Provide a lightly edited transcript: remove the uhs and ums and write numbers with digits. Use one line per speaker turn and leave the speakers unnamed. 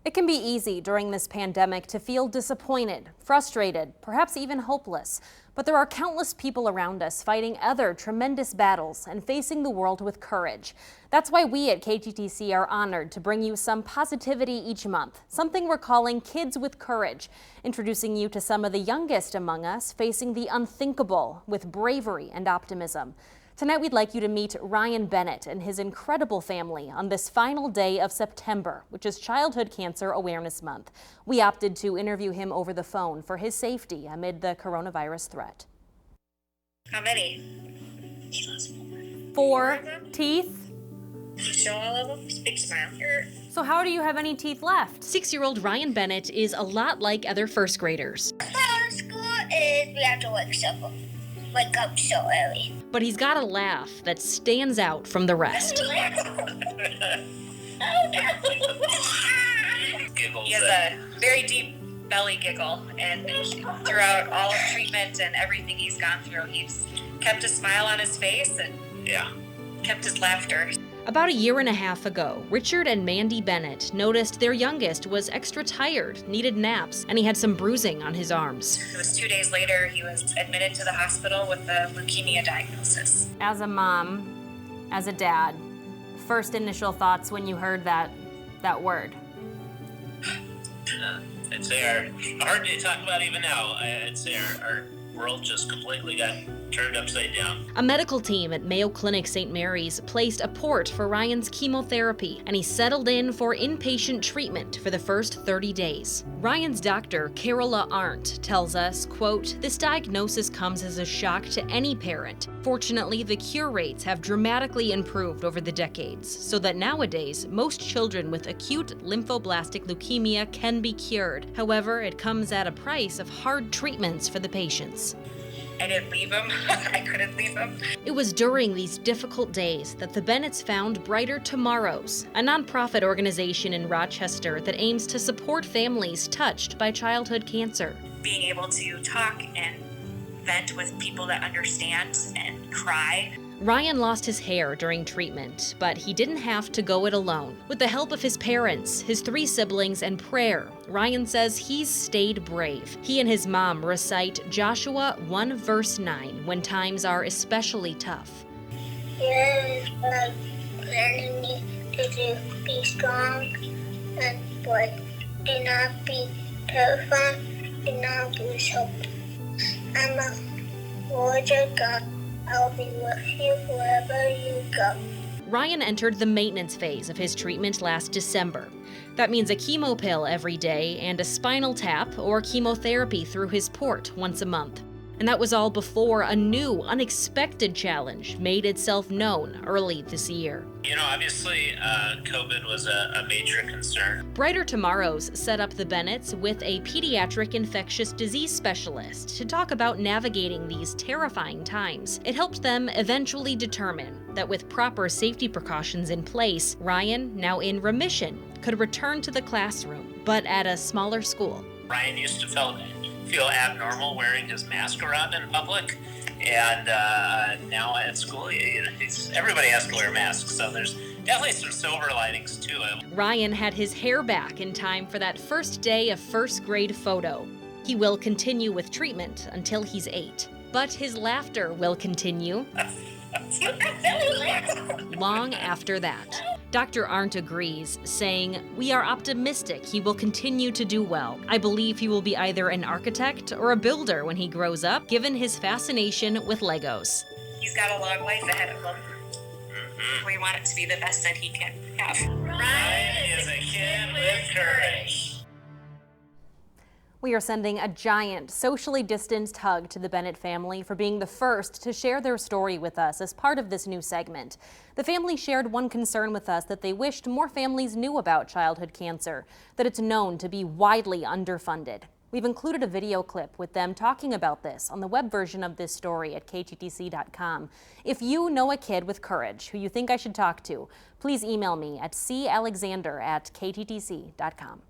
It can be easy during this pandemic to feel disappointed, frustrated, perhaps even hopeless. But there are countless people around us fighting other tremendous battles and facing the world with courage. That's why we at KTTC are honored to bring you some positivity each month, something we're calling Kids with Courage, introducing you to some of the youngest among us facing the unthinkable with bravery and optimism. Tonight, we'd like you to meet Ryan Bennett and his incredible family on this final day of September, which is Childhood Cancer Awareness Month. We opted to interview him over the phone for his safety amid the coronavirus threat.
How many?
4 teeth?
Show all of them. Big smile.
So how do you have any teeth left? 6-year-old Ryan Bennett is a lot like other first graders.
School is we have to wake up so early.
But he's got a laugh that stands out from the rest.
He has a very deep belly giggle, and throughout all of treatment and everything he's gone through, he's kept a smile on his face and kept his laughter.
About a year and a half ago, Richard and Mandy Bennett noticed their youngest was extra tired, needed naps, and he had some bruising on his arms.
It was 2 days later he was admitted to the hospital with a leukemia diagnosis.
As a mom, as a dad, first initial thoughts when you heard that word?
I'd say hard to talk about even now. I'd say our world just completely got turned upside down.
A medical team at Mayo Clinic St. Mary's placed a port for Ryan's chemotherapy, and he settled in for inpatient treatment for the first 30 days. Ryan's doctor, Carola Arndt, tells us, quote, "This diagnosis comes as a shock to any parent. Fortunately, the cure rates have dramatically improved over the decades, so that nowadays, most children with acute lymphoblastic leukemia can be cured. However, it comes at a price of hard treatments for the patients."
I didn't leave him. I couldn't leave him.
It was during these difficult days that the Bennetts found Brighter Tomorrows, a nonprofit organization in Rochester that aims to support families touched by childhood cancer.
Being able to talk and vent with people that understand and cry.
Ryan lost his hair during treatment, but he didn't have to go it alone. With the help of his parents, his 3 siblings, and prayer, Ryan says he's stayed brave. He and his mom recite Joshua 1 verse 9 when times are especially tough.
It is learning me to be strong and but do not be terrified, do not lose hope. I'm a warrior God. I'll be with you wherever you go.
Ryan entered the maintenance phase of his treatment last December. That means a chemo pill every day and a spinal tap or chemotherapy through his port once a month. And that was all before a new, unexpected challenge made itself known early this year.
You know, obviously, COVID was a major concern.
Brighter Tomorrows set up the Bennetts with a pediatric infectious disease specialist to talk about navigating these terrifying times. It helped them eventually determine that with proper safety precautions in place, Ryan, now in remission, could return to the classroom, but at a smaller school.
Ryan used to feel abnormal wearing his mask around in public, and now at school, everybody has to wear masks, so there's definitely some silver linings to it.
Ryan had his hair back in time for that first day of first grade photo. He will continue with treatment until he's 8, but his laughter will continue long after that. Dr. Arndt agrees, saying, "We are optimistic he will continue to do well. I believe he will be either an architect or a builder when he grows up, given his fascination with Legos."
He's got a long life ahead of him. We want it to be the best that he can have.
Ryan is a kid with courage.
We are sending a giant, socially distanced hug to the Bennett family for being the first to share their story with us as part of this new segment. The family shared one concern with us that they wished more families knew about childhood cancer, that it's known to be widely underfunded. We've included a video clip with them talking about this on the web version of this story at kttc.com. If you know a kid with courage who you think I should talk to, please email me at calexander@kttc.com.